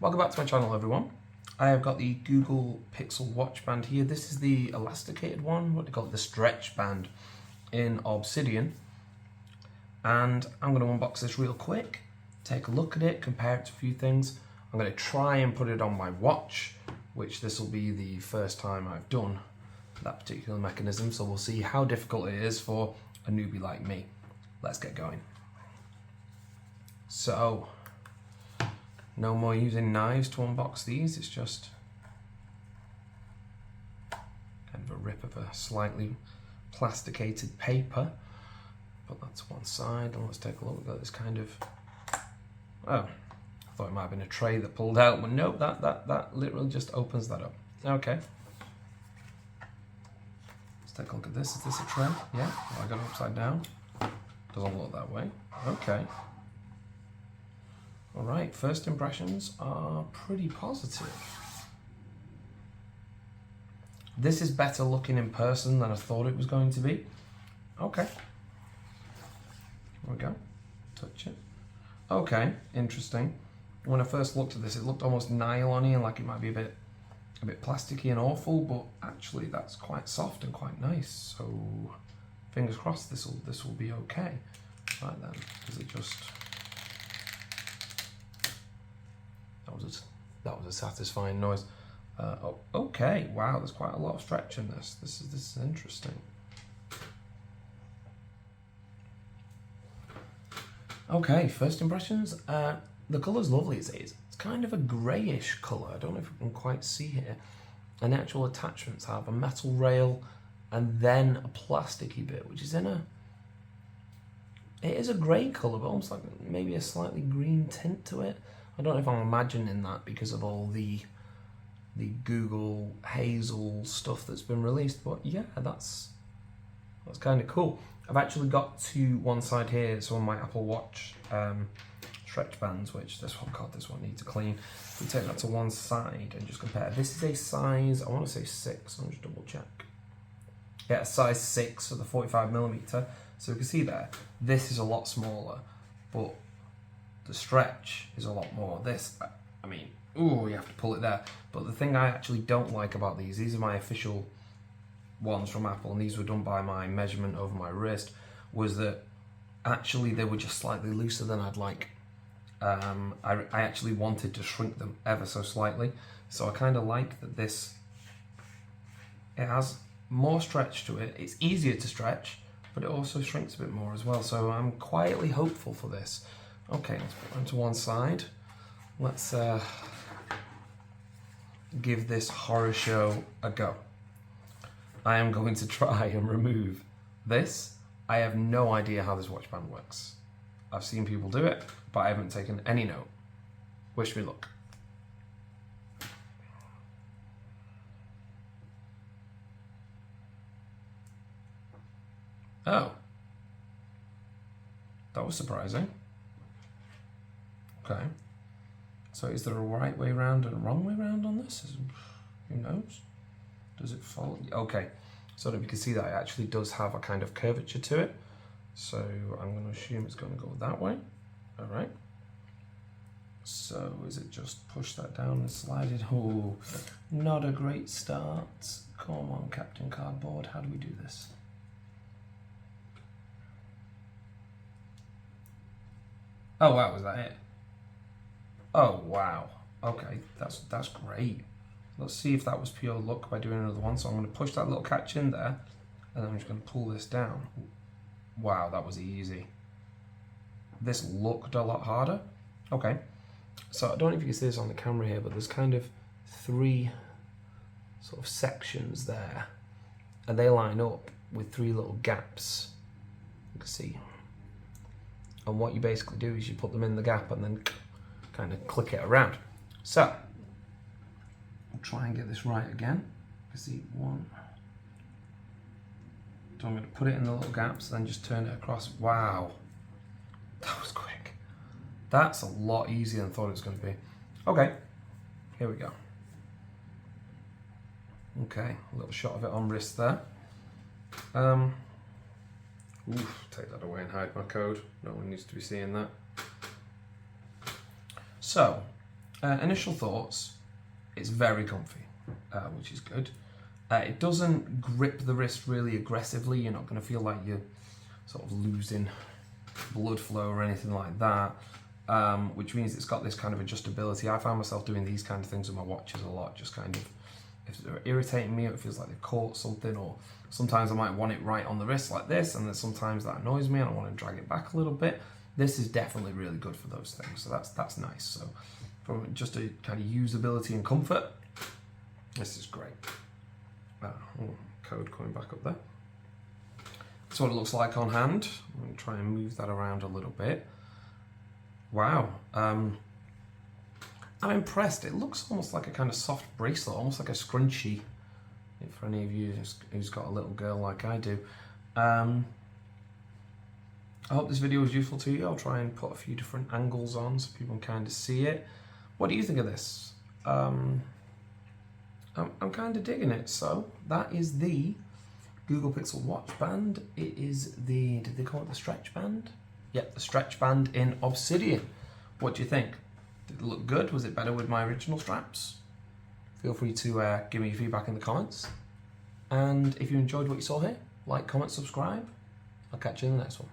Welcome back to my channel, everyone. I have got the Google Pixel Watch Band here. This is the elasticated one, what do you call it, the stretch band in Obsidian. And I'm going to unbox this real quick, take a look at it, compare it to a few things. I'm going to try and put it on my watch, which this will be the first time I've done that particular mechanism, so we'll see how difficult it is for a newbie like me. Let's get going. So, no more using knives to unbox these, it's just kind of a rip of a slightly plasticated paper. Put that to one side and let's take a look at this kind of, oh, I thought it might have been a tray that pulled out, but nope, that literally just opens that up. Okay. Let's take a look at this. Is this a tray? Yeah, well, I got it upside down. Doesn't look that way. Okay. All right, first impressions are pretty positive. This is better looking in person than I thought it was going to be. Okay. There we go. Touch it. Okay, interesting. When I first looked at this, it looked almost nylon-y and like it might be a bit plasticky and awful, but actually that's quite soft and quite nice. So fingers crossed this will be okay. Right then, is it just? That was a satisfying noise. Oh, okay, wow, there's quite a lot of stretch in this. This is interesting. Okay, first impressions. The colour's lovely as it is. It's kind of a greyish colour. I don't know if you can quite see here. And the actual attachments have a metal rail and then a plasticky bit, which is in a... It is a grey colour, but almost like maybe a slightly green tint to it. I don't know if I'm imagining that because of all the Google Hazel stuff that's been released, but yeah, that's kind of cool. I've actually got to one side here, so on my Apple Watch stretch bands, which this one needs to clean. We take that to one side and just compare. This is a size, I want to say 6, let me just double check. Yeah, size 6 for the 45mm. So you can see there, this is a lot smaller, but the stretch is a lot more. This, I mean, ooh, you have to pull it there. But the thing I actually don't like about these are my official ones from Apple, and these were done by my measurement over my wrist, was that actually they were just slightly looser than I'd like. I actually wanted to shrink them ever so slightly. So I kind of like that this, it has more stretch to it. It's easier to stretch, but it also shrinks a bit more as well. So I'm quietly hopeful for this. Okay, let's put them to one side. Let's give this horror show a go. I am going to try and remove this. I have no idea how this watch band works. I've seen people do it, but I haven't taken any note. Wish me luck. Oh. That was surprising. Okay. So is there a right way around and a wrong way around on this? Who knows? Does it fall? Okay. So that you can see that it actually does have a kind of curvature to it. So I'm going to assume it's going to go that way. All right. So is it just push that down and slide it? Oh, not a great start. Come on, Captain Cardboard. How do we do this? Oh, wow, was that it? Oh, wow. Okay, that's great. Let's see if that was pure luck by doing another one. So I'm going to push that little catch in there, and then I'm just going to pull this down. Wow, that was easy. This looked a lot harder. Okay, so I don't know if you can see this on the camera here, but there's kind of 3 sort of sections there, and they line up with 3 little gaps. You can see. And what you basically do is you put them in the gap and then kind of click it around. So, I'll try and get this right again. You see, 1. So I'm going to put it in the little gaps, then just turn it across. Wow, that was quick. That's a lot easier than I thought it was going to be. Okay, here we go. Okay, a little shot of it on wrist there. Oof, take that away and hide my code. No one needs to be seeing that. So, Initial thoughts, it's very comfy, which is good. It doesn't grip the wrist really aggressively. You're not going to feel like you're sort of losing blood flow or anything like that, which means it's got this kind of adjustability. I find myself doing these kind of things with my watches a lot, just kind of, if they're irritating me or it feels like they've caught something, or sometimes I might want it right on the wrist like this, and then sometimes that annoys me and I want to drag it back a little bit. This is definitely really good for those things, so that's nice. So from just a kind of usability and comfort, this is great. Code coming back up there. That's what it looks like on hand. I'm going to try and move that around a little bit. Wow. I'm impressed. It looks almost like a kind of soft bracelet, almost like a scrunchie, for any of you who's got a little girl like I do. I hope this video was useful to you. I'll try and put a few different angles on so people can kind of see it. What do you think of this? I'm kind of digging it. So that is the Google Pixel Watch Band. It is the, did they call it the stretch band? Yep, the stretch band in Obsidian. What do you think? Did it look good? Was it better with my original straps? Feel free to give me your feedback in the comments. And if you enjoyed what you saw here, like, comment, subscribe. I'll catch you in the next one.